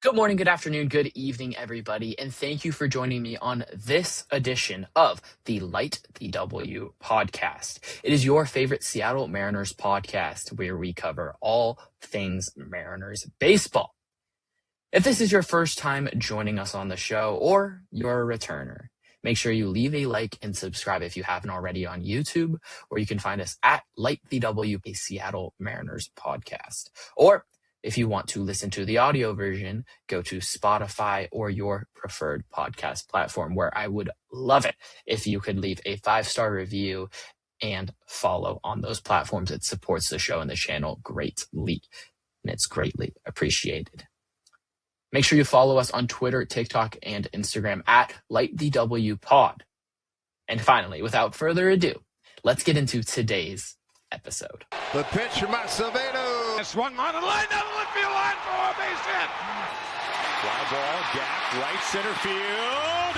Good morning, good afternoon, good evening, everybody, and thank you for joining me on this edition of the Light the W podcast. It is your favorite Seattle Mariners podcast where we cover all things Mariners baseball. If this is your first time joining us on the show or you're a returner, make sure you leave a like and subscribe if you haven't already on YouTube, or you can find us at Light the W, a Seattle Mariners podcast. Or if you want to listen to the audio version, go to Spotify or your preferred podcast platform, where I would love it if you could leave a 5-star review and follow on those platforms. It supports the show and the channel greatly, and it's greatly appreciated. Make sure you follow us on Twitter, TikTok, and Instagram at LightTheWPod. And finally, without further ado, let's get into today's episode. The pitch from Acevedo. Swung on the line, down the left field line for a base hit. Fly ball, gap, right center field.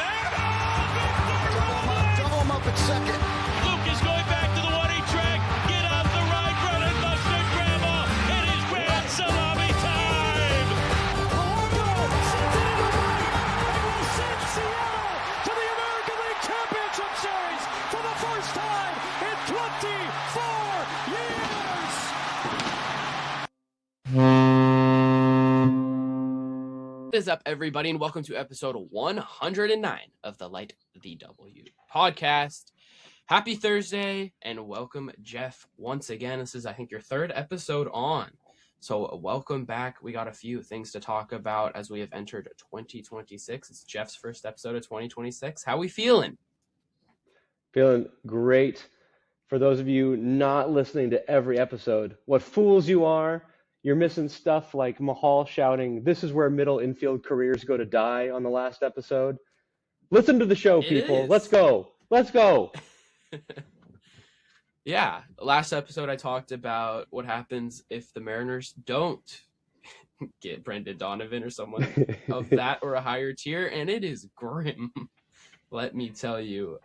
Double him up at second. Luke is going back to the 1-8 track. Get out the ride, Brennan Buster, grandma. It is grand salami time. Polanco sent it in the right, and will send Seattle to the American League Championship Series for the first time in 24 years. What is up, everybody, and welcome to episode 109 of the Light the W podcast. Happy Thursday, and welcome, Jeff, once again. This is, I think, your third episode on. So welcome back. We got a few things to talk about as we have entered 2026. It's Jeff's first episode of 2026. How we feeling? Feeling great. For those of you not listening to every episode, what fools you are. You're missing stuff like Mahal shouting, "This is where middle infield careers go to die" on the last episode. Listen to the show, people. Let's go. Let's go. Yeah, last episode I talked about what happens if the Mariners don't get Brendan Donovan or someone of that or a higher tier, and it is grim. Let me tell you.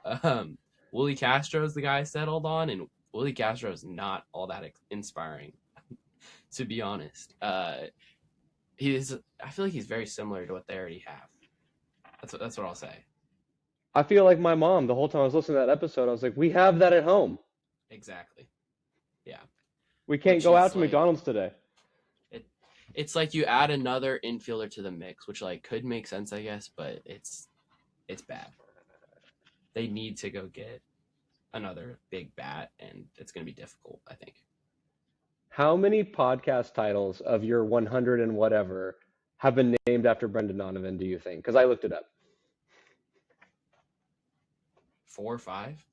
Willie Castro is the guy I settled on, and Willie Castro is not all that inspiring, to be honest. I feel like he's very similar to what they already have. That's what I'll say. I feel like my mom, the whole time I was listening to that episode, I was like, we have that at home. Exactly. Yeah. We can't go out to McDonald's today. It's like you add another infielder to the mix, which like could make sense, I guess, but it's bad. They need to go get another big bat, and it's going to be difficult, I think. How many podcast titles of your 100 and whatever have been named after Brendan Donovan, do you think? Because I looked it up. 4 or 5?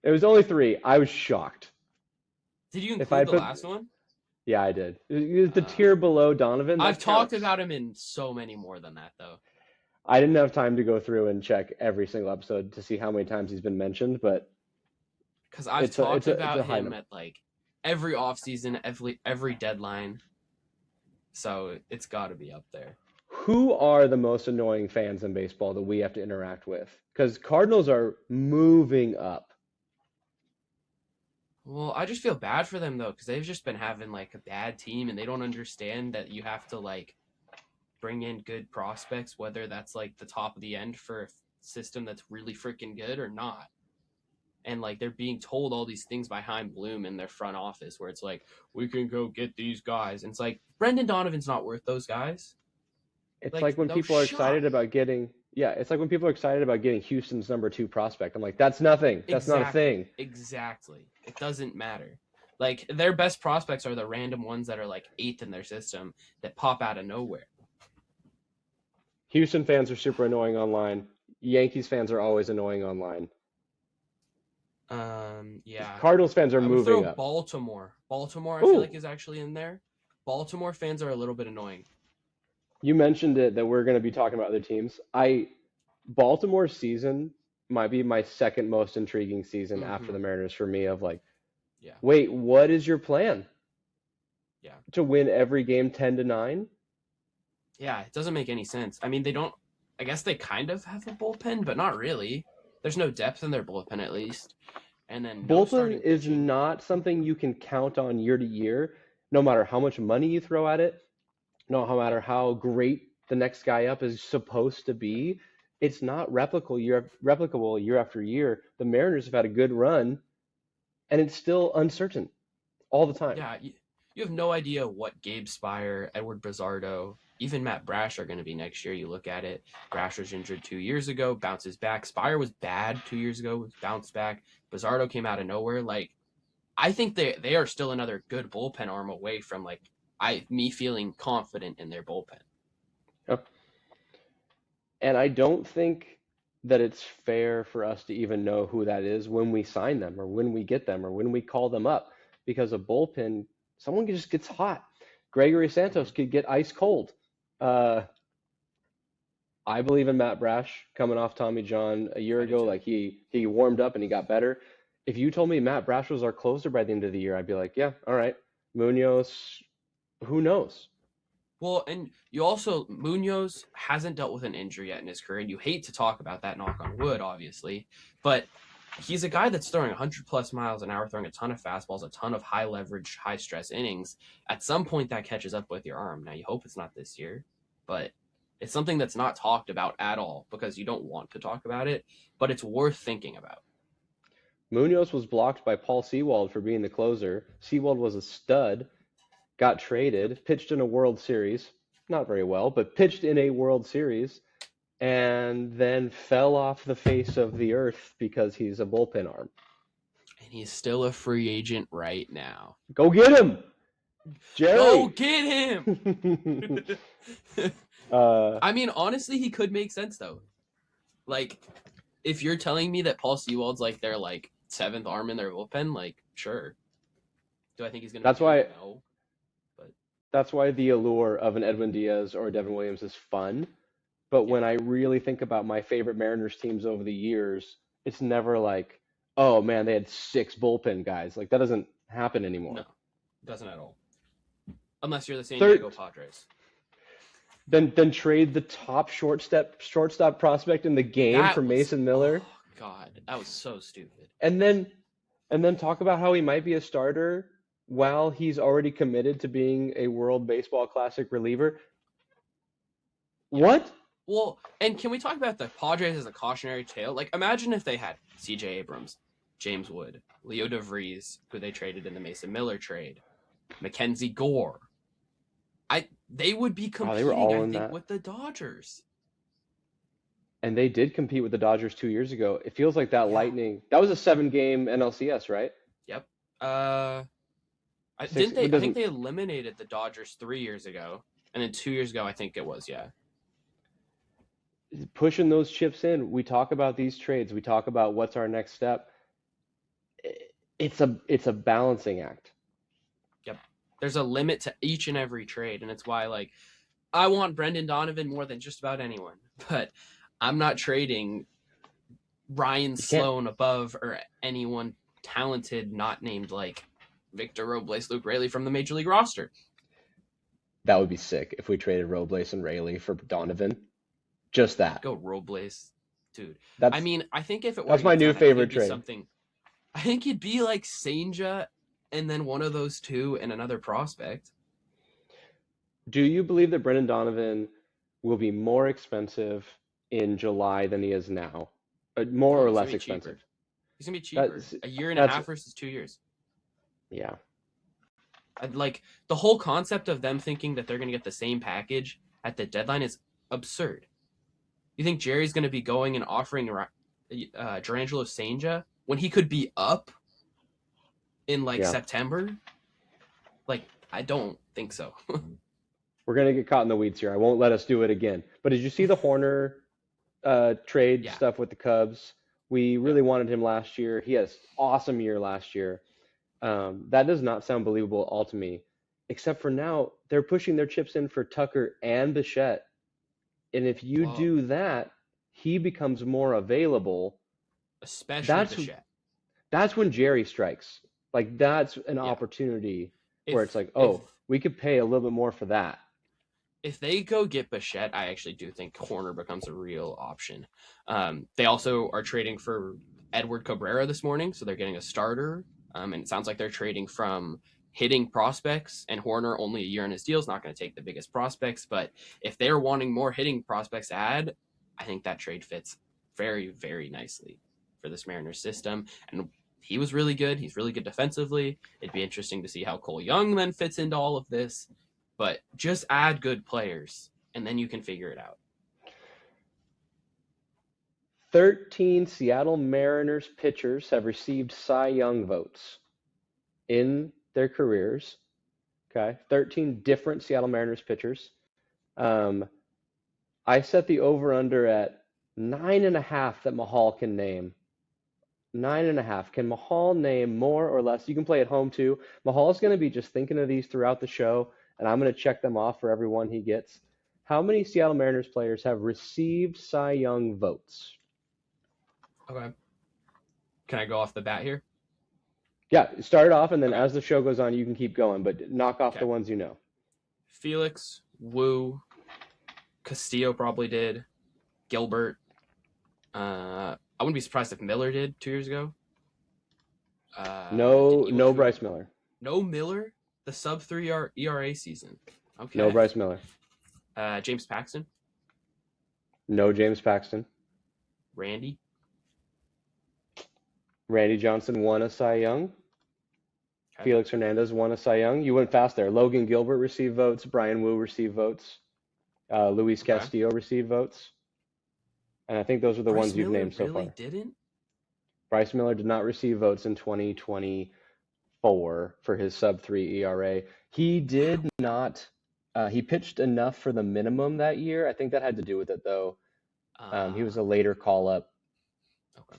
It was only 3. I was shocked. Did you include the last one? Yeah, I did. It was the tier below Donovan. I've talked about him in so many more than that, though. I didn't have time to go through and check every single episode to see how many times he's been mentioned, but because I've talked about him at like every offseason, every deadline, so it's got to be up there. Who are the most annoying fans in baseball that we have to interact with? Because Cardinals are moving up. Well, I just feel bad for them, though, because they've just been having like a bad team, and they don't understand that you have to like bring in good prospects, whether that's like the top of the end for a system that's really freaking good or not. And like they're being told all these things by Chaim Bloom in their front office, where it's like, we can go get these guys, and it's like Brendan Donovan's not worth those guys. It's like when people are excited about getting Houston's number 2 prospect. I'm like, that's nothing. That's not a thing. Exactly. It doesn't matter. Like their best prospects are the random ones that are like 8th in their system that pop out of nowhere. Houston fans are super annoying online. Yankees fans are always annoying online. Yeah. Cardinals fans are moving up. Baltimore, I feel like is actually in there. Baltimore fans are a little bit annoying. You mentioned it that we're going to be talking about other teams. Baltimore's season might be my second most intriguing season after the Mariners for me. Of like, wait, what is your plan? Yeah. To win every game 10-9? Yeah, it doesn't make any sense. I mean, I guess they kind of have a bullpen, but not really. There's no depth in their bullpen, at least. And then bullpen is not something you can count on year to year, no matter how much money you throw at it, no matter how great the next guy up is supposed to be, it's not replicable year after year. The Mariners have had a good run, and it's still uncertain all the time. Yeah, you have no idea what Gabe Spire, Edward Bizardo, even Matt Brash are going to be next year. You look at it. Brash was injured 2 years ago, bounces back. Spire was bad 2 years ago, bounced back. Bizardo came out of nowhere. Like, I think they are still another good bullpen arm away from me feeling confident in their bullpen. Yep. And I don't think that it's fair for us to even know who that is when we sign them or when we get them or when we call them up, because a bullpen, someone just gets hot. Gregory Santos could get ice cold. I believe in Matt Brash coming off Tommy John a year ago. Like he warmed up and he got better. If you told me Matt Brash was our closer by the end of the year, I'd be like, yeah, all right. Munoz, who knows? Well, and Munoz hasn't dealt with an injury yet in his career, and you hate to talk about that, knock on wood, obviously, but he's a guy that's throwing 100 plus miles an hour, throwing a ton of fastballs, a ton of high leverage, high stress innings. At some point that catches up with your arm. Now you hope it's not this year, but it's something that's not talked about at all because you don't want to talk about it, but it's worth thinking about. Munoz was blocked by Paul Sewald for being the closer. Sewald was a stud, got traded, pitched in a World Series, not very well, but pitched in a World Series, and then fell off the face of the earth because he's a bullpen arm. And he's still a free agent right now. Go get him, Jerry! Go get him! I mean, honestly, he could make sense, though. Like, if you're telling me that Paul Sewald's their seventh arm in their bullpen, sure. Do I think he's going to That's why. No. But that's why the allure of an Edwin Diaz or a Devin Williams is fun. But when I really think about my favorite Mariners teams over the years, it's never like, oh man, they had 6 bullpen guys. Like that doesn't happen anymore. No, it doesn't at all. Unless you're the San Diego Padres. Then trade the top shortstop prospect in the game for Mason Miller. Oh God, that was so stupid. And then talk about how he might be a starter while he's already committed to being a World Baseball Classic reliever. What? Well, and can we talk about the Padres as a cautionary tale? Imagine if they had C.J. Abrams, James Wood, Leo DeVries, who they traded in the Mason Miller trade, Mackenzie Gore. They would be competing, with the Dodgers. And they did compete with the Dodgers 2 years ago. It feels like that Lightning. That was a 7-game NLCS, right? Yep. I think they eliminated the Dodgers 3 years ago, and then 2 years ago, I think it was, yeah. Pushing those chips in. We talk about these trades. We talk about what's our next step. It's a balancing act. Yep. There's a limit to each and every trade, and it's why I want Brendan Donovan more than just about anyone, but I'm not trading Ryan Sloan above or anyone talented not named Victor Robles, Luke Raley from the Major League roster. That would be sick if we traded Robles and Raley for Donovan. Just that. Go Robles, dude. I think if it were that's my new favorite trade. I think it'd be like Senja and then one of those two and another prospect. Do you believe that Brendan Donovan will be more expensive in July than he is now? More or less expensive? Cheaper. He's going to be cheaper. A year and a half versus 2 years. Yeah. The whole concept of them thinking that they're going to get the same package at the deadline is absurd. You think Jerry's going to be going and offering Gerangelo Senja when he could be up in September? I don't think so. We're going to get caught in the weeds here. I won't let us do it again. But did you see the Horner trade stuff with the Cubs? We really wanted him last year. He had an awesome year last year. That does not sound believable at all to me, except for now they're pushing their chips in for Tucker and Bichette. And if you do that, he becomes more available. Especially Bichette. That's when Jerry strikes. That's an opportunity where it's we could pay a little bit more for that. If they go get Bichette, I actually do think Horner becomes a real option. They also are trading for Edward Cabrera this morning, so they're getting a starter. And it sounds like they're trading from hitting prospects, and Horner, only a year in his deal, is not going to take the biggest prospects. But if they're wanting more hitting prospects to add, I think that trade fits very, very nicely for this Mariners system. And he was really good. He's really good defensively. It'd be interesting to see how Cole Young then fits into all of this. But just add good players, and then you can figure it out. 13 Seattle Mariners pitchers have received Cy Young votes in their careers. Okay, 13 different Seattle Mariners pitchers. I set the over-under at 9.5 that Mahal can name. 9.5. Can Mahal name more or less? You can play at home too. Mahal's going to be just thinking of these throughout the show, and I'm going to check them off for everyone he gets. How many Seattle Mariners players have received Cy Young votes? Okay. Can I go off the bat here? Yeah, start it off, and then Okay. as the show goes on, you can keep going, but knock off Okay. the ones you know. Felix, Wu, Castillo probably did, Gilbert. I wouldn't be surprised if Miller did 2 years ago. No Bryce Miller. No Miller? The sub-3 ERA season. Okay. No Bryce Miller. James Paxton? No James Paxton. Randy Johnson won a Cy Young. Okay. Felix Hernandez won a Cy Young. You went fast there. Logan Gilbert received votes. Brian Wu received votes. Luis Castillo received votes. And I think those are the ones you've named so far. Didn't? Bryce Miller did not receive votes in 2024 for his sub-3 ERA. He did not. He pitched enough for the minimum that year. I think that had to do with it, though. He was a later call-up,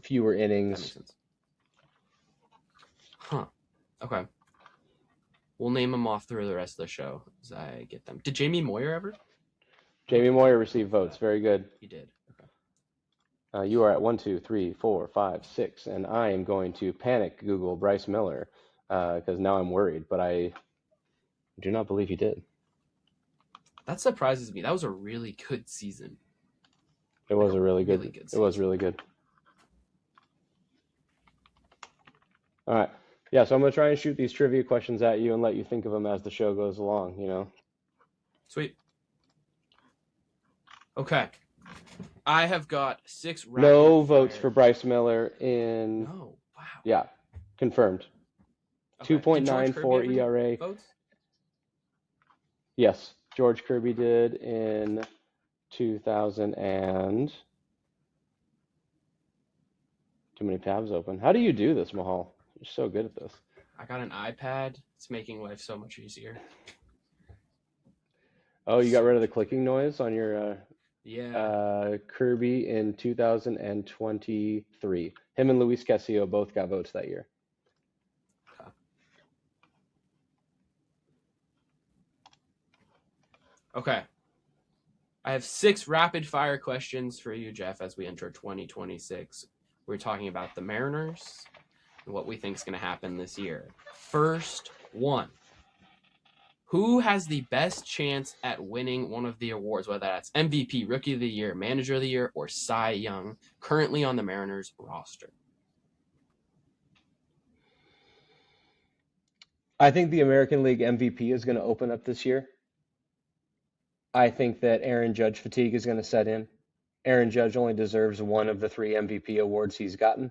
fewer That innings. makes sense. Huh. Okay. We'll name them off through the rest of the show as I get them. Did Jamie Moyer ever? Jamie Moyer received votes. Very good. He did. Okay. You are at 1, 2, 3, 4, 5, 6, and I am going to panic Google Bryce Miller because now I'm worried, but I do not believe he did. That surprises me. That was a really good season. It was a really good. Really good It was really good. All right. Yeah, so I'm going to try and shoot these trivia questions at you and let you think of them as the show goes along, you know? Sweet. Okay. I have got 6 No rapid votes fire- for Bryce Miller in. No. Wow. Yeah, confirmed. Okay. Did George 2.94 Kirby ever get ERA. votes? Yes, George Kirby did in 2000 and. Too many tabs open. How do you do this, Mahal? You're so good at this. I got an iPad. It's making life so much easier. Oh, you got rid of the clicking noise on your Yeah. Kirby in 2023. Him and Luis Castillo both got votes that year. Okay. I have 6 rapid fire questions for you, Jeff, as we enter 2026. We're talking about the Mariners and what we think is going to happen this year. First one. Who has the best chance at winning one of the awards, whether that's MVP, Rookie of the Year, Manager of the Year, or Cy Young, currently on the Mariners roster? I think the American League MVP is going to open up this year. I think that Aaron Judge fatigue is going to set in. Aaron Judge only deserves one of the 3 MVP awards he's gotten.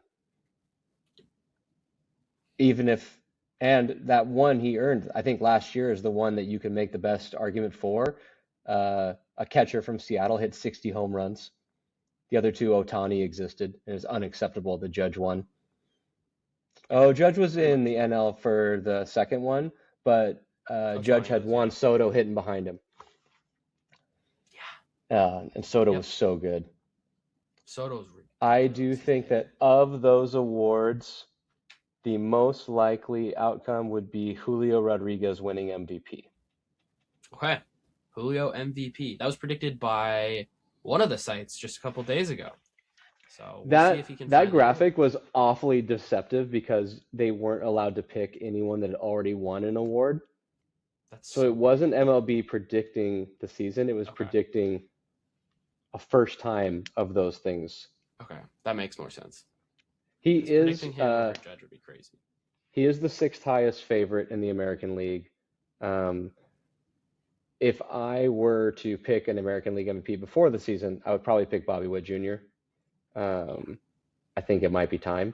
And that one he earned, I think last year, is the one that you can make the best argument for. A catcher from Seattle hit 60 home runs. The other 2, Ohtani existed. It was unacceptable that Judge won. Oh, Judge was in the NL for the second one, but Judge had Juan Soto hitting behind him. Yeah. And Soto was so good. Soto's. I do think that of those awards, the most likely outcome would be Julio Rodriguez winning MVP. Okay. Julio MVP. That was predicted by one of the sites just a couple days ago. So we'll see if he can that graphic was awfully deceptive because they weren't allowed to pick anyone that had already won an award. So it wasn't MLB predicting the season. It was predicting a first time of those things. Okay. That makes more sense. He is predicting him over Judge would be crazy. He is the sixth highest favorite in the American League. Um, if I were to pick an American League MVP before the season, I would probably pick Bobby Witt Jr. I think it might be time.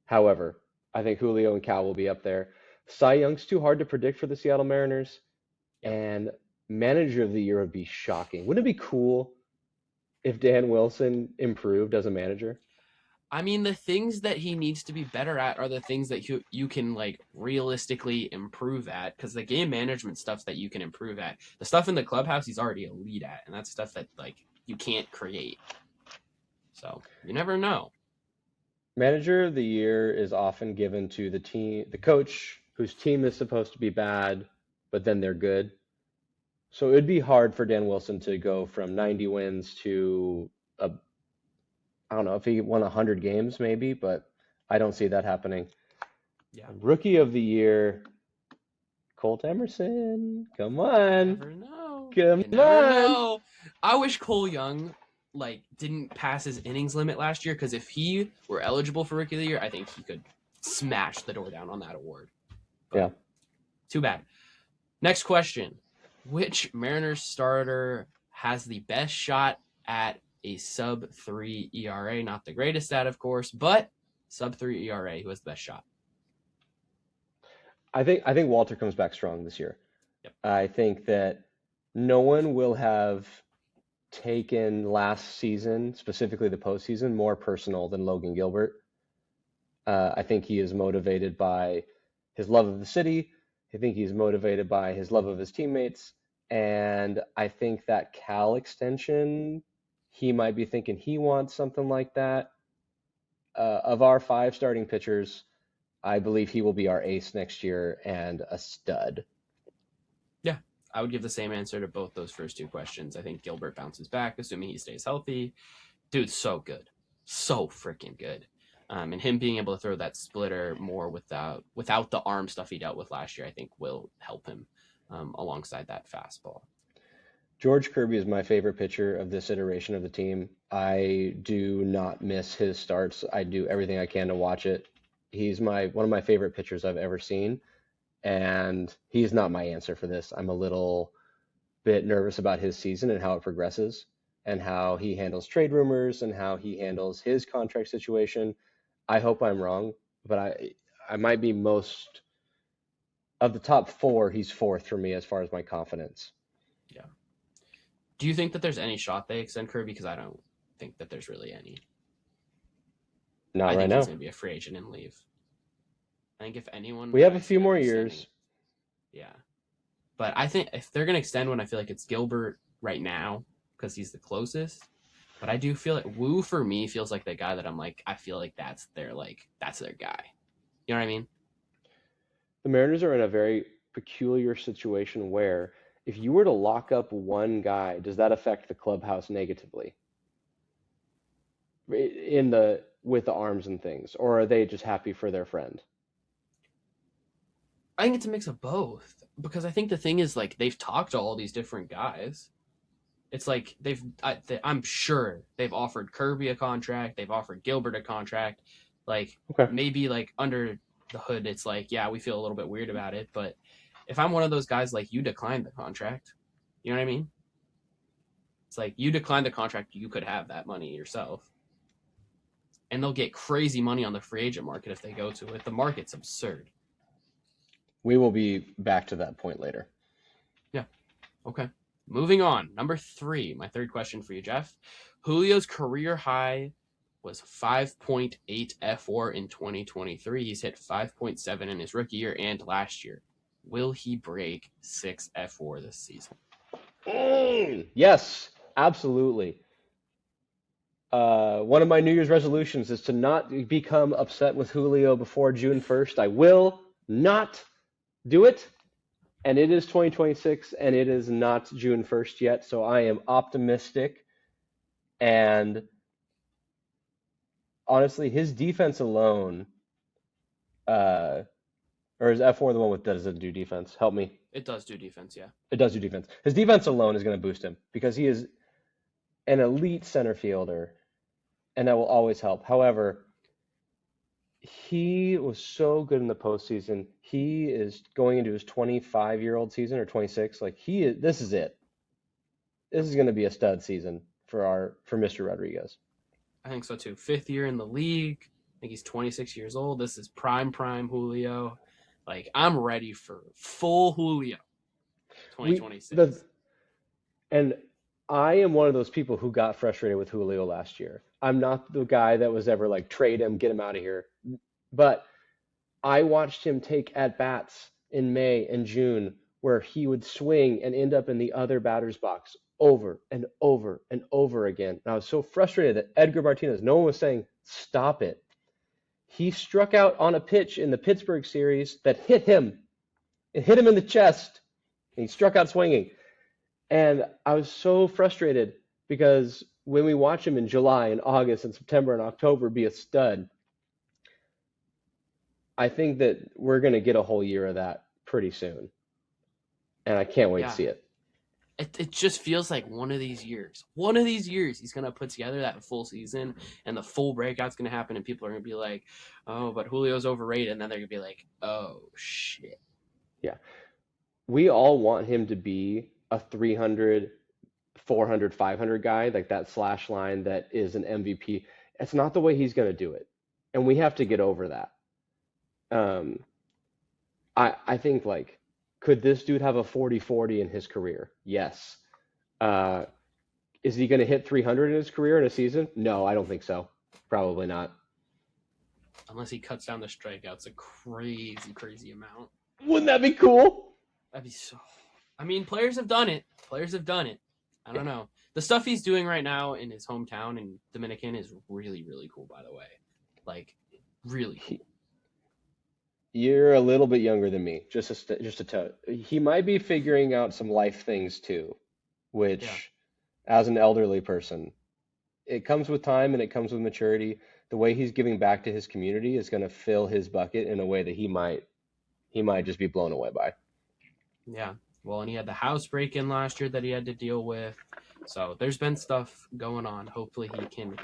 However, I think Julio and Cal will be up there. Cy Young's too hard to predict for the Seattle Mariners, and Manager of the Year would be shocking. Wouldn't it be cool if Dan Wilson improved as a manager? I mean, the things that he needs to be better at are the things that you can like realistically improve at, because the game management stuff that you can improve at, the stuff in the clubhouse he's already elite at, and that's stuff that like you can't create. So you never know. Manager of the Year is often given to the coach whose team is supposed to be bad, but then they're good. So it would be hard for Dan Wilson to go from 90 wins to I don't know if he won 100 games maybe, but I don't see that happening. Yeah. Rookie of the Year, Colt Emerson. Come on. Never know. Come You never on. know. I wish Cole Young didn't pass his innings limit last year, because if he were eligible for Rookie of the Year, I think he could smash the door down on that award. But Yeah. Too bad. Next question. Which Mariners starter has the best shot at a sub-3 ERA? Not the greatest stat, of course, but sub-3 ERA. Who has the best shot? I think Walter comes back strong this year. Yep. I think that no one will have taken last season, specifically the postseason, more personal than Logan Gilbert. I think he is motivated by his love of the city. I think he's motivated by his love of his teammates. And I think that Cal extension, he might be thinking he wants something like that. Of our 5 starting pitchers, I believe he will be our ace next year and a stud. Yeah, I would give the same answer to both those first 2 questions. I think Gilbert bounces back, assuming he stays healthy. Dude's so good. So freaking good. And him being able to throw that splitter more without the arm stuff he dealt with last year, I think will help him alongside that fastball. George Kirby is my favorite pitcher of this iteration of the team. I do not miss his starts. I do everything I can to watch it. He's one of my favorite pitchers I've ever seen, and he's not my answer for this. I'm a little bit nervous about his season and how it progresses, and how he handles trade rumors and how he handles his contract situation. I hope I'm wrong, but I might be most of the top 4. He's 4th for me as far as my confidence. Yeah. Do you think that there's any shot they extend Kirby? Because I don't think that there's really any. Not I right think now. he's going to be a free agent and leave. I think if anyone... We have a few more years. Yeah. But I think if they're going to extend one, I feel like it's Gilbert right now, because he's the closest. But I do feel like Wu, for me, feels like the guy that I'm like, I feel like that's their guy. You know what I mean? The Mariners are in a very peculiar situation where if you were to lock up one guy, does that affect the clubhouse negatively? With the arms and things, or are they just happy for their friend? I think it's a mix of both, because I think the thing is, like, they've talked to all these different guys. It's like I'm sure they've offered Kirby a contract, they've offered Gilbert a contract. Like, Okay. maybe like under the hood, it's like, yeah, we feel a little bit weird about it. But if I'm one of those guys, like, you decline the contract, you know what I mean? It's like, you decline the contract, you could have that money yourself. And they'll get crazy money on the free agent market if they go to it. The market's absurd. We will be back to that point later. Yeah. Okay. Moving on. Number 3, my third question for you, Jeff. Julio's career high was 5.8 F4 in 2023. He's hit 5.7 in his rookie year and last year. Will he break 6 F4 this season? Yes, absolutely. One of my New Year's resolutions is to not become upset with Julio before June 1st. I will not do it. And it is 2026, and it is not June 1st yet, so I am optimistic. And honestly, his defense alone, or is F4 the one that doesn't do defense? Help me. It does do defense, yeah. It does do defense. His defense alone is going to boost him because he is an elite center fielder, and that will always help. However, He was so good in the postseason. He is going into his 25-year-old season or 26. Like this is it. This is going to be a stud season for Mr. Rodriguez. I think so too. 5th year in the league. I think he's 26 years old. This is prime Julio. Like, I'm ready for full Julio 2026. And I am one of those people who got frustrated with Julio last year. I'm not the guy that was ever like, trade him, get him out of here. But I watched him take at-bats in May and June where he would swing and end up in the other batter's box over and over and over again. And I was so frustrated that Edgar Martinez, no one was saying, stop it. He struck out on a pitch in the Pittsburgh series that hit him. It hit him in the chest. And he struck out swinging. And I was so frustrated because when we watch him in July and August and September and October be a stud, I think that we're going to get a whole year of that pretty soon. And I can't wait to see it. It just feels like one of these years he's going to put together that full season and the full breakout's going to happen and people are going to be like, oh, but Julio's overrated. And then they're going to be like, oh, shit. Yeah. We all want him to be a 300, 400, 500 guy, like that slash line that is an MVP. It's not the way he's going to do it. And we have to get over that. I think, like, could this dude have a 40-40 in his career? Yes. Is he going to hit 300 in his career in a season? No, I don't think so. Probably not. Unless he cuts down the strikeouts a crazy, crazy amount. Wouldn't that be cool? That'd be so... I mean, players have done it. I don't know. The stuff he's doing right now in his hometown in Dominican is really, really cool, by the way. Like, really cool. You're a little bit younger than me, just a touch. He might be figuring out some life things too, which, as an elderly person, it comes with time and it comes with maturity. The way he's giving back to his community is going to fill his bucket in a way that he might just be blown away by. Yeah. Well, and he had the house break-in last year that he had to deal with. So there's been stuff going on. Hopefully he can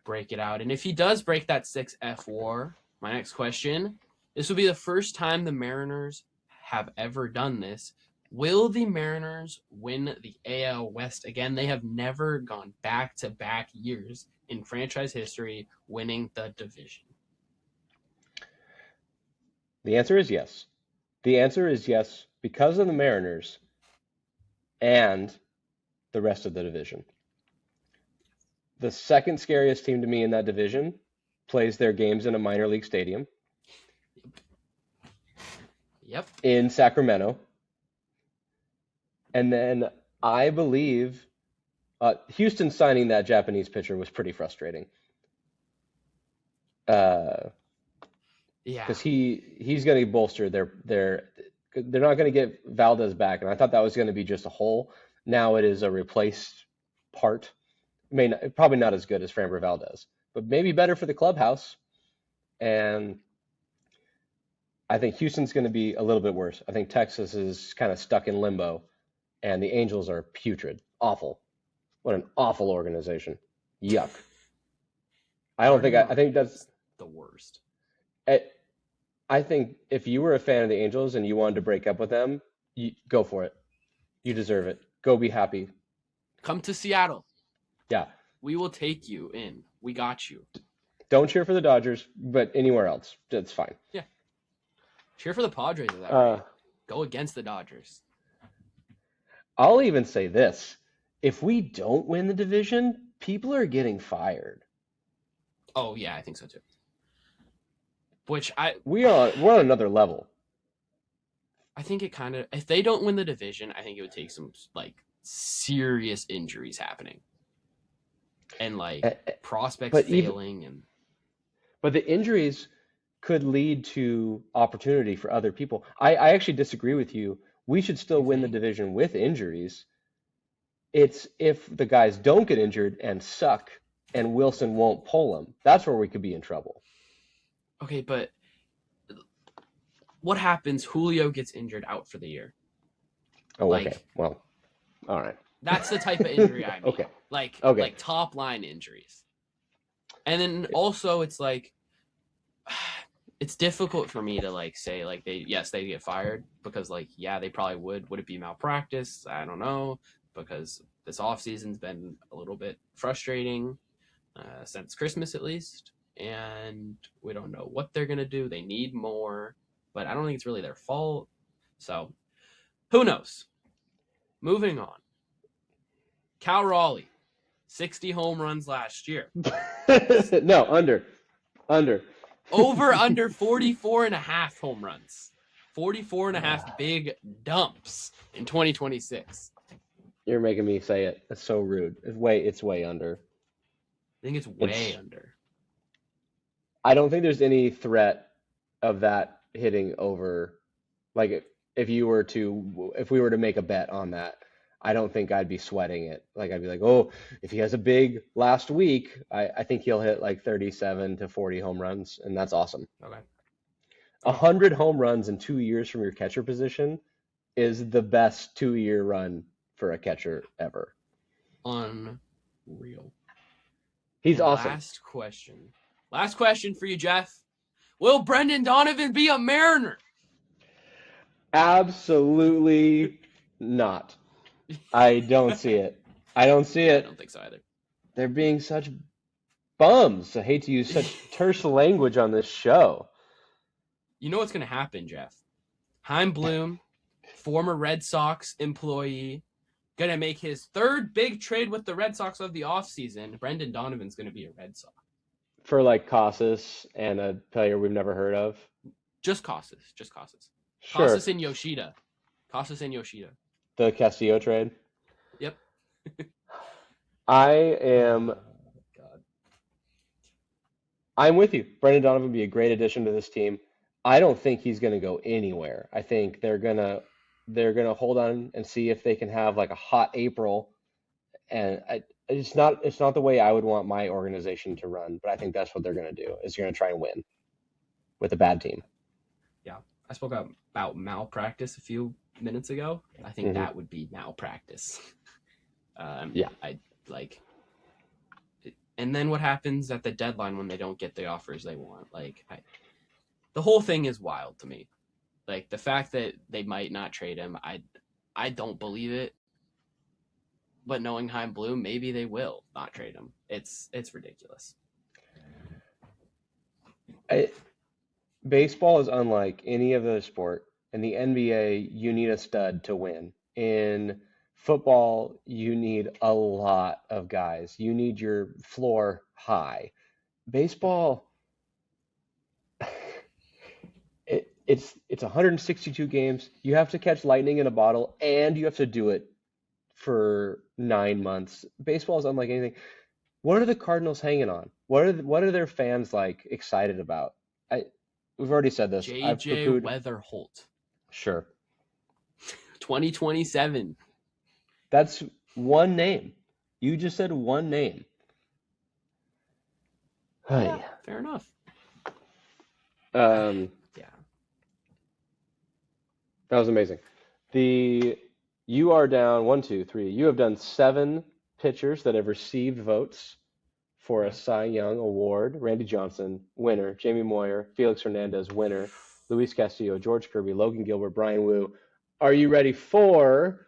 break it out. And if he does break that 6F WAR, my next question, this will be the first time the Mariners have ever done this. Will the Mariners win the AL West again? They have never gone back-to-back years in franchise history winning the division. The answer is yes. The answer is yes because of the Mariners and the rest of the division. The second scariest team to me in that division plays their games in a minor league stadium. Yep. In Sacramento. And then I believe Houston signing that Japanese pitcher was pretty frustrating. Yeah. Because he's going to bolster they're not going to get Valdez back, and I thought that was going to be just a hole. Now it is a replaced part. Probably not as good as Framber Valdez, but maybe better for the clubhouse. And I think Houston's going to be a little bit worse. I think Texas is kind of stuck in limbo, and the Angels are putrid. Awful. What an awful organization. Yuck. I think that's the worst. I think if you were a fan of the Angels and you wanted to break up with them, go for it. You deserve it. Go be happy. Come to Seattle. Yeah. We will take you in. We got you. Don't cheer for the Dodgers, but anywhere else, that's fine. Yeah. Cheer for the Padres at that rate. Go against the Dodgers. I'll even say this. If we don't win the division, people are getting fired. Oh, yeah, I think so too. We're on another level. I think it kind of, if they don't win the division, I think it would take some like serious injuries happening. And like prospects failing But the injuries could lead to opportunity for other people. I actually disagree with you. We should still win the division with injuries. It's if the guys don't get injured and suck and Wilson won't pull them. That's where we could be in trouble. Okay, but what happens? Julio gets injured out for the year. Oh, okay. Well, all right. That's the type of injury I mean. Okay. Like top line injuries. And then also it's like, it's difficult for me to like say like they get fired because like yeah, they probably would. Would it be malpractice? I don't know, because this offseason's been a little bit frustrating since Christmas at least, and we don't know what they're gonna do. They need more, but I don't think it's really their fault. So who knows? Moving on. Cal Raleigh, 60 home runs last year. No, under. Over under 44 and a half home runs. 44 and a half big dumps in 2026. You're making me say it. That's so rude. It's way under. I think it's way under. I don't think there's any threat of that hitting over. Like if we were to make a bet on that, I don't think I'd be sweating it. Like I'd be like, oh, if he has a big last week, I think he'll hit like 37 to 40 home runs, and that's awesome. Okay. 100 home runs in 2 years from your catcher position is the best 2-year run for a catcher ever. Unreal. He's awesome. Last question for you, Jeff. Will Brendan Donovan be a Mariner? Absolutely not. I don't see it. I don't think so either. They're being such bums. I hate to use such terse language on this show. You know what's going to happen, Jeff? Chaim Bloom, former Red Sox employee, going to make his third big trade with the Red Sox of the offseason. Brendan Donovan's going to be a Red Sox. For like Casas and a player we've never heard of? Just Casas. Sure. Casas and Yoshida. The Castillo trade? Yep. I'm with you. Brendan Donovan would be a great addition to this team. I don't think he's going to go anywhere. I think they're gonna hold on and see if they can have like a hot April. And it's not the way I would want my organization to run, but I think that's what they're going to do. Is going to try and win with a bad team. Yeah, I spoke about malpractice a few minutes ago. I think that would be malpractice. Yeah, I like. And then what happens at the deadline when they don't get the offers they want? Like, the whole thing is wild to me. Like the fact that they might not trade him, I don't believe it. But knowing Chaim Bloom, maybe they will not trade him. It's ridiculous. Baseball is unlike any other sport. In the NBA, you need a stud to win. In football, you need a lot of guys. You need your floor high. Baseball, it's 162 games. You have to catch lightning in a bottle, and you have to do it for 9 months. Baseball is unlike anything. What are the Cardinals hanging on? What are their fans like excited about? We've already said this. J.J. Weatherholt. Sure. 2027. That's one name. You just said one name. Yeah, fair enough. Yeah. That was amazing. You are down 1, 2, 3. You have done 7 pitchers that have received votes for a Cy Young award. Randy Johnson, winner. Jamie Moyer, Felix Hernandez, winner. Luis Castillo, George Kirby, Logan Gilbert, Brian Wu. Are you ready for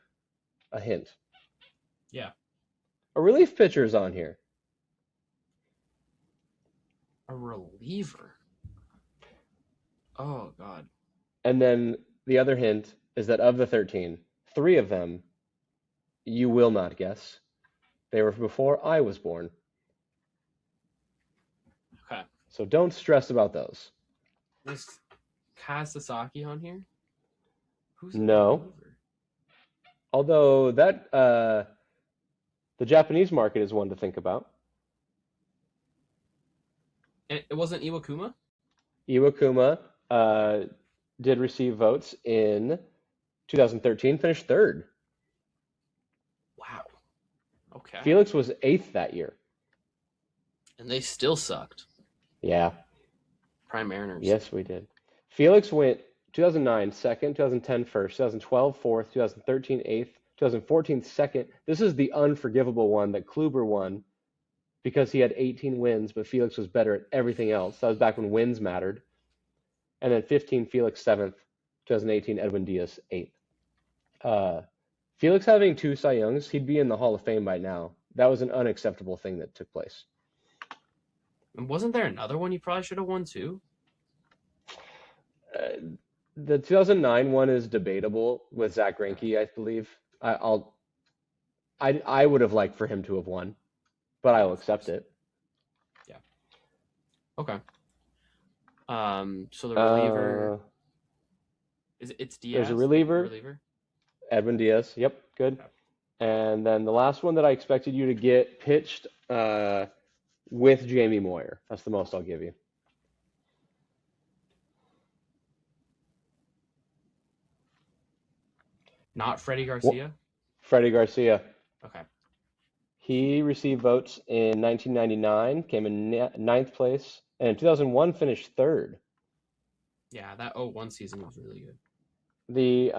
a hint? Yeah. A relief pitcher is on here. A reliever? Oh, God. And then the other hint is that of the 13, 3 of them you will not guess. They were before I was born. Okay. So don't stress about those. Was Kaz Sasaki on here? Who's No. reliever? Although that the Japanese market is one to think about. It wasn't Iwakuma? Iwakuma did receive votes in 2013, finished 3rd. Wow. Okay. Felix was 8th that year. And they still sucked. Yeah. Prime Mariners. Yes, we did. Felix went 2009 second, 2010 first, 2012 fourth, 2013 8th, 2014 second. This is the unforgivable one that Kluber won because he had 18 wins, but Felix was better at everything else. That was back when wins mattered. And then 15, Felix 7th. 2018, Edwin Diaz 8th. Felix having 2 Cy Youngs, he'd be in the Hall of Fame by now. That was an unacceptable thing that took place. And wasn't there another one you probably should have won too? The 2009 one is debatable with Zach Greinke, I believe. I would have liked for him to have won, but I'll accept it. Yeah. Okay. So the reliever it's Diaz. There's a reliever. Edwin Diaz. Yep, good. Okay. And then the last one that I expected you to get pitched with Jamie Moyer. That's the most I'll give you. Not Freddie Garcia? Freddie Garcia. Okay. He received votes in 1999, came in 9th place, and in 2001 finished 3rd. Yeah, that 01 season was really good. The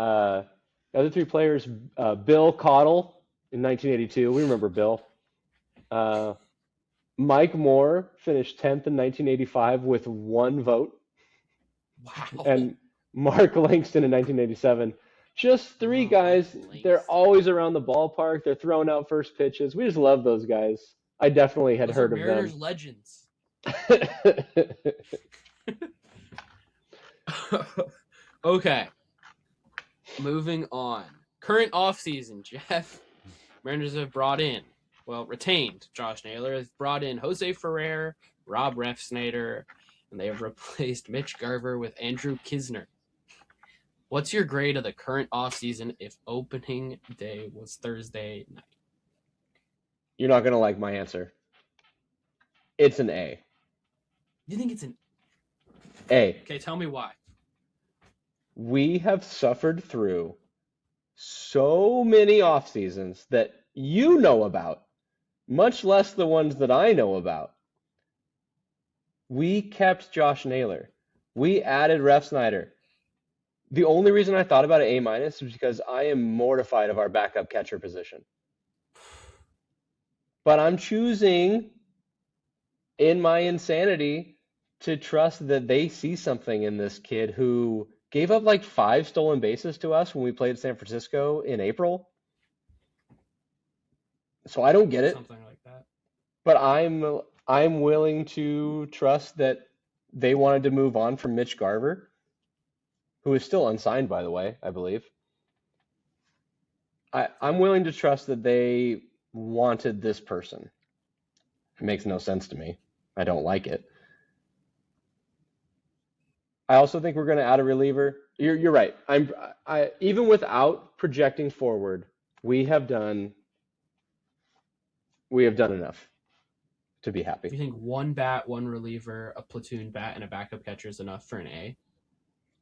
other 3 players, Bill Cottle in 1982. We remember Bill. Mike Moore finished 10th in 1985 with 1 vote. Wow. And Mark Langston in 1987. Just 3 guys. Langston. They're always around the ballpark. They're throwing out first pitches. We just love those guys. I definitely had heard of them. Mariners legends. Okay. Moving on. Current offseason, Jeff. Mariners have retained Josh Naylor, has brought in Jose Ferrer, Rob Refsnyder, and they have replaced Mitch Garver with Andrew Kisner. What's your grade of the current offseason if opening day was Thursday night? You're not going to like my answer. It's an A. You think it's an A? Okay, tell me why. We have suffered through so many off seasons that you know about, much less the ones that I know about. We kept Josh Naylor. We added Refsnyder. The only reason I thought about an A- is because I am mortified of our backup catcher position. But I'm choosing, in my insanity, to trust that they see something in this kid who gave up like 5 stolen bases to us when we played San Francisco in April. So I don't get it. Something like that. But I'm willing to trust that they wanted to move on from Mitch Garver, who is still unsigned, by the way, I believe. I'm willing to trust that they wanted this person. It makes no sense to me. I don't like it. I also think we're going to add a reliever. You're right. I even without projecting forward, we have done enough to be happy. Do you think 1 bat, 1 reliever, a platoon bat, and a backup catcher is enough for an A?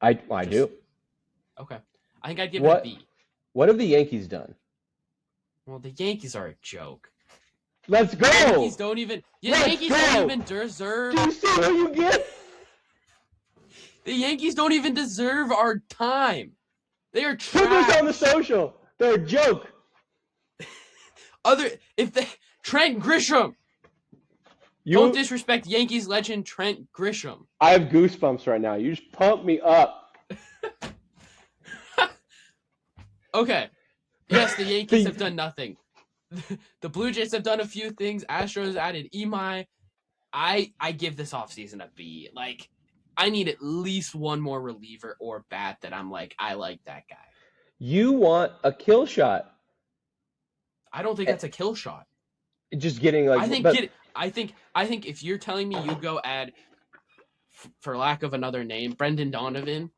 I do. Okay. I think I'd give it a B. What have the Yankees done? Well, the Yankees are a joke. Let's go! The Yankees don't even deserve... Do you see what you get? The Yankees don't even deserve our time. They are trash. Put this on the social. They're a joke. Trent Grisham. Don't disrespect Yankees legend Trent Grisham. I have goosebumps right now. You just pump me up. Okay. Yes, the Yankees have done nothing. The Blue Jays have done a few things. Astros added Imai. I give this offseason a B. Like, I need at least 1 more reliever or bat that I'm like, I like that guy. You want a kill shot. I don't think that's a kill shot. Just getting like. I think if you're telling me you go add, for lack of another name, Brendan Donovan,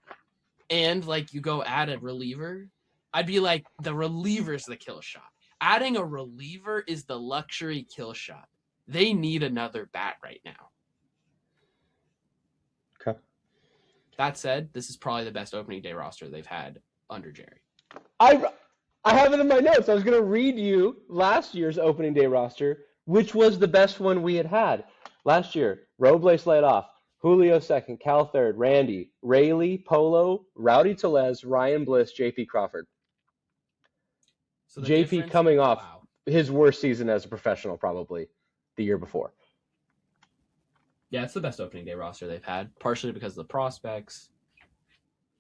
and like you go add a reliever, I'd be like, the reliever's the kill shot. Adding a reliever is the luxury kill shot. They need another bat right now. Okay. That said, this is probably the best opening day roster they've had under Jerry. I have it in my notes. I was going to read you last year's opening day roster, which was the best one we had. Last year, Robles led off, Julio second, Cal third, Randy, Rayleigh, Polo, Rowdy Tellez, Ryan Bliss, JP Crawford. So JP coming off his worst season as a professional, probably. the year before. Yeah, it's the best opening day roster they've had, partially because of the prospects.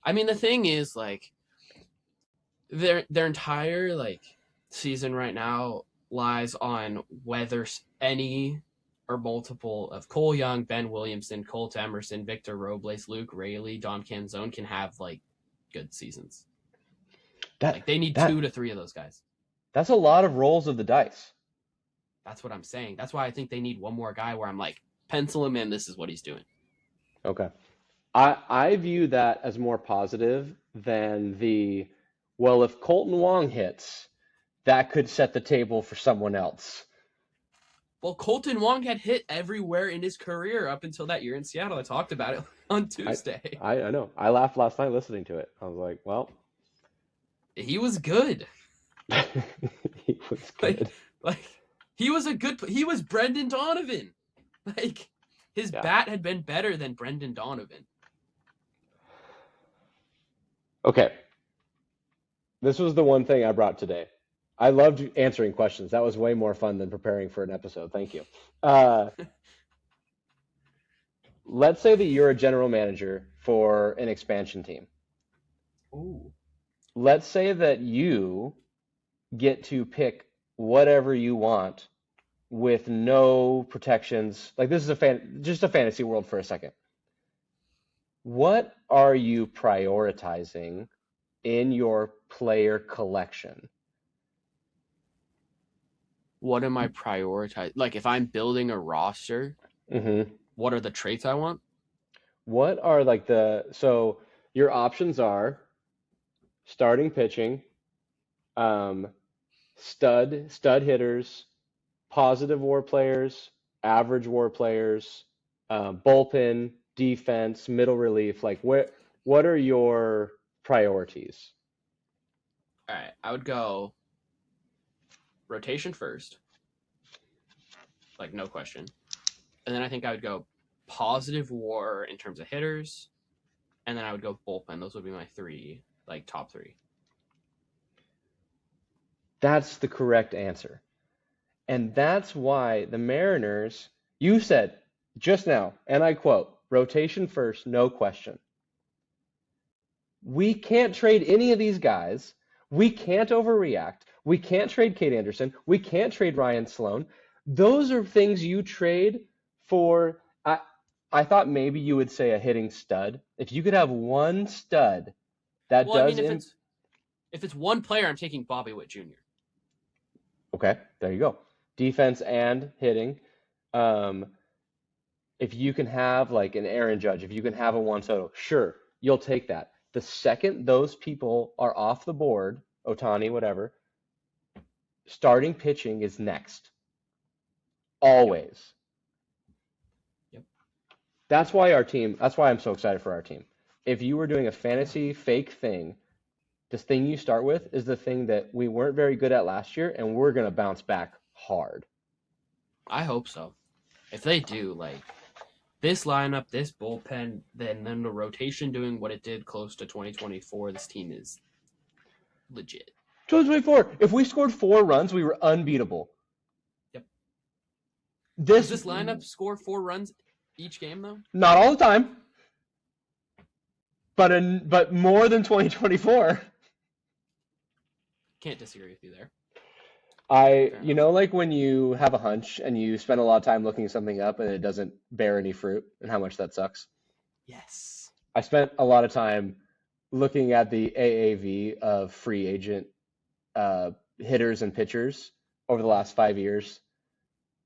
I mean, the thing is, like, their entire season right now lies on whether any or multiple of Cole Young, Ben Williamson, Colt Emerson, Victor Robles, Luke Raley, Dom Canzone can have good seasons. They need 2 to 3 of those guys. That's a lot of rolls of the dice. That's what I'm saying. That's why I think they need one more guy where I'm like, pencil him in. This is what he's doing. Okay. I view that as more positive than well, if Colton Wong hits, that could set the table for someone else. Well, Colton Wong had hit everywhere in his career up until that year in Seattle. I talked about it on Tuesday. I know. I laughed last night listening to it. I was like, well. He was good. He was good. He was Brendan Donovan. His bat had been better than Brendan Donovan. Okay. This was the one thing I brought today. I loved answering questions. That was way more fun than preparing for an episode. Thank you. Let's say that you're a general manager for an expansion team. Ooh. Let's say that you get to pick whatever you want with no protections. This is just a fantasy world for a second. What are you prioritizing in your player collection? What am I prioritizing? If I'm building a roster, what are the traits I want? What are so your options are starting pitching, stud hitters, positive WAR players, average WAR players, bullpen, defense, middle relief. What are your priorities? All right, I would go rotation first, no question. And then I think I would go positive WAR in terms of hitters, and then I would go bullpen. Those would be my 3, top 3. That's the correct answer. And that's why the Mariners, you said just now, and I quote, rotation first, no question. We can't trade any of these guys. We can't overreact. We can't trade Kate Anderson. We can't trade Ryan Sloan. Those are things you trade for. I thought maybe you would say a hitting stud. If you could have one stud that if it's one player, I'm taking Bobby Witt Jr. Okay, there you go. Defense and hitting. If you can have an Aaron Judge, if you can have a Juan Soto, sure, you'll take that. The second those people are off the board, Ohtani, whatever, starting pitching is next. Always. Yep. That's why I'm so excited for our team. If you were doing a fantasy fake thing, this thing you start with is the thing that we weren't very good at last year, and we're going to bounce back hard. I hope so. If they do, this lineup, this bullpen, then the rotation doing what it did close to 2024, this team is legit. 2024, if we scored 4 runs, we were unbeatable. Yep. Does this lineup score 4 runs each game, though? Not all the time. But more than 2024. Can't disagree with you there. When you have a hunch and you spend a lot of time looking something up and it doesn't bear any fruit and how much that sucks? Yes. I spent a lot of time looking at the AAV of free agent hitters and pitchers over the last 5 years,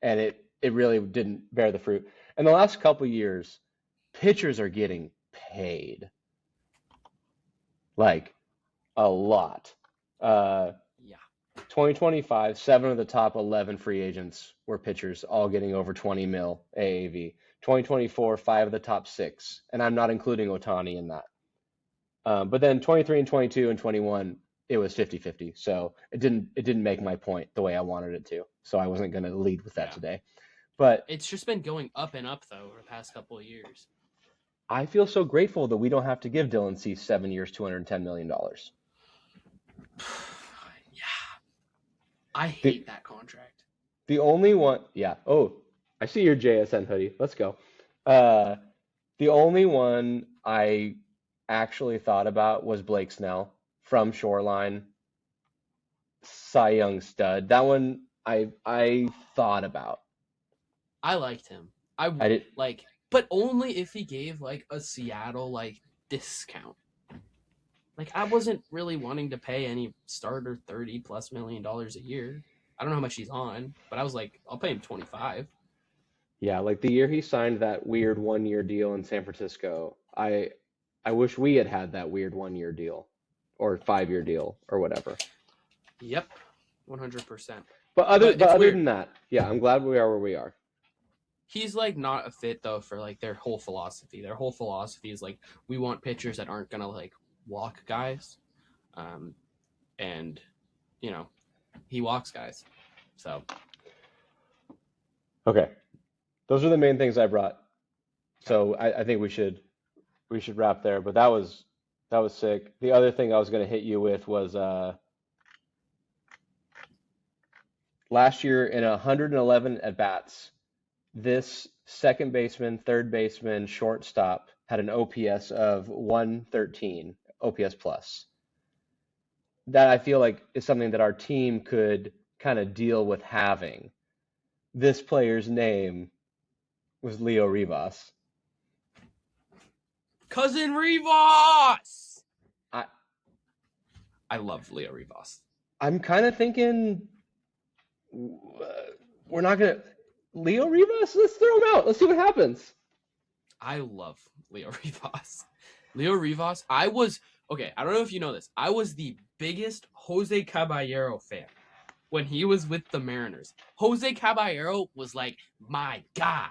and it really didn't bear the fruit. In the last couple years, pitchers are getting paid. A lot. 2025, 7 of the top 11 free agents were pitchers, all getting over 20 mil AAV. 2024, 5 of the top 6, and I'm not including Ohtani in that. But then 23 and 22 and 21, it was 50-50. So it didn't make my point the way I wanted it to. So I wasn't going to lead with that today. But it's just been going up and up though over the past couple of years. I feel so grateful that we don't have to give Dylan Cease 7 years, $210 million. I hate that contract. The only one, yeah. Oh, I see your JSN hoodie. Let's go. Uh, the only one I actually thought about was Blake Snell from Shoreline, Cy Young stud. That one I thought about. I liked him. I did. But only if he gave like a Seattle like discount. Like I wasn't really wanting to pay any starter $30+ million a year. I don't know how much he's on, but I was like, I'll pay him 25. Yeah, like the year he signed that weird 1 year deal in San Francisco. I wish we had had that weird 1 year deal or 5 year deal or whatever. Yep, 100%. But other weird. than that, yeah, I'm glad we are where we are. He's like not a fit though for like their whole philosophy. Their whole philosophy is like we want pitchers that aren't gonna like walk guys, and you know he walks guys. So Okay, those are the main things I brought. So I think we should wrap there. But that was sick. The other thing I was gonna hit you with was last year in 111 at bats, this second baseman, third baseman, shortstop had an OPS of 113, OPS plus. That I feel like is something that our team could kind of deal with having. This player's name was Leo Rivas. Cousin Rivas! I love Leo Rivas. I'm kind of thinking we're not going to... Leo Rivas? Let's throw him out. Let's see what happens. I love Leo Rivas. Leo Rivas, I don't know if you know this. I was the biggest Jose Caballero fan when he was with the Mariners. Jose Caballero was like my guy.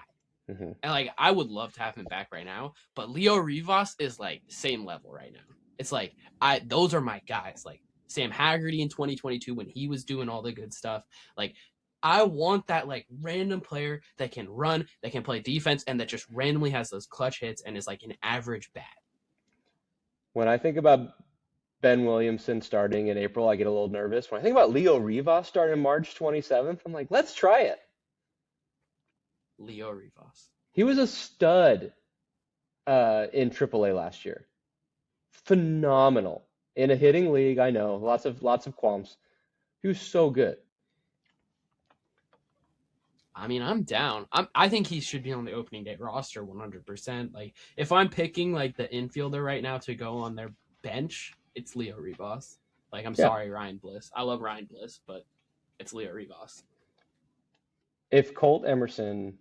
Mm-hmm. And like I would love to have him back right now, but Leo Rivas is like same level right now. It's like those are my guys. Like Sam Haggerty in 2022 when he was doing all the good stuff. Like I want that like random player that can run, that can play defense, and that just randomly has those clutch hits and is like an average bat. When I think about Ben Williamson starting in April, I get a little nervous. When I think about Leo Rivas starting March 27th, I'm like, let's try it. Leo Rivas. He was a stud in AAA last year. Phenomenal. In a hitting league, I know. Lots of qualms. He was so good. I mean, I'm down. I think he should be on the opening day roster 100%. Like, if I'm picking, like, the infielder right now to go on their bench, it's Leo Rivas. Like, I'm sorry, Ryan Bliss. I love Ryan Bliss, but it's Leo Rivas. If Colt Emerson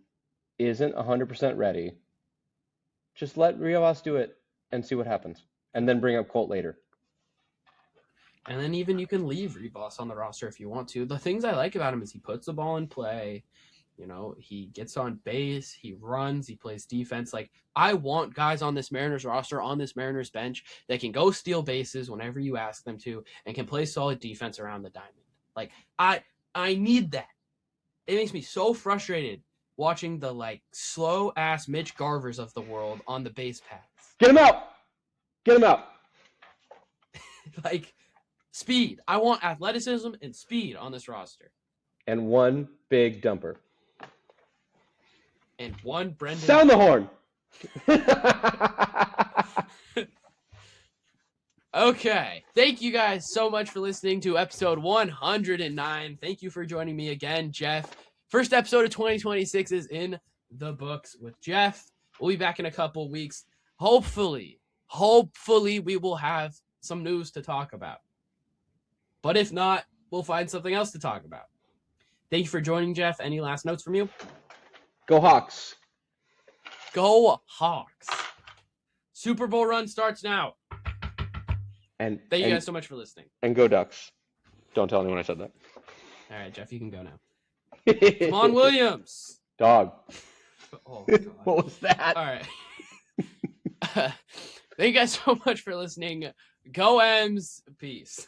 isn't 100% ready, just let Rivas do it and see what happens. And then bring up Colt later. And then even you can leave Rivas on the roster if you want to. The things I like about him is he puts the ball in play. You know, he gets on base, he runs, he plays defense. Like, I want guys on this Mariners roster, on this Mariners bench, that can go steal bases whenever you ask them to and can play solid defense around the diamond. Like, I need that. It makes me so frustrated watching the, like, slow-ass Mitch Garvers of the world on the base paths. Get him out! Get him out! Like, speed. I want athleticism and speed on this roster. And one big dumper. And one Brendan. Sound the horn! Okay. Thank you guys so much for listening to episode 109. Thank you for joining me again, Jeff. First episode of 2026 is in the books with Jeff. We'll be back in a couple weeks. Hopefully we will have some news to talk about. But if not, we'll find something else to talk about. Thank you for joining, Jeff. Any last notes from you? Go Hawks. Go Hawks. Super Bowl run starts now. And thank you guys so much for listening. And go Ducks. Don't tell anyone I said that. All right, Jeff, you can go now. Come on, Williams. Dog. Oh, God. What was that? All right. Thank you guys so much for listening. Go M's. Peace.